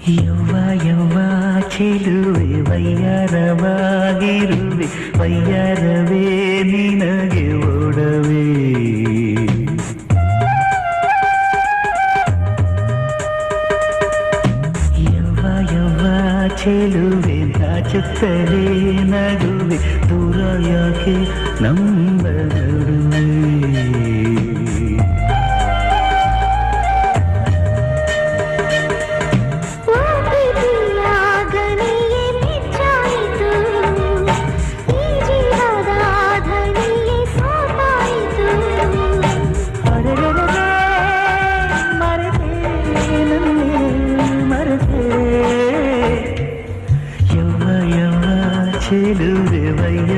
ಯವ್ವ ಯವ್ವ ಚೆಲುವೆ ವಯ್ಯಾರವಾಗಿರುವೆ ವಯ್ಯಾರವೇ ನಿನಗೆ ಓಡವೇ ಯವ್ವ ಯವ್ವ ಚೆಲುವೆ ನಾಚುತ್ತಲೇ ನಗುವೆ ದೂರ ಯಾಕೆ ನಮ್ಮ ನಡುವೆ ಚೆಲುವೆ ವಯ್ಯ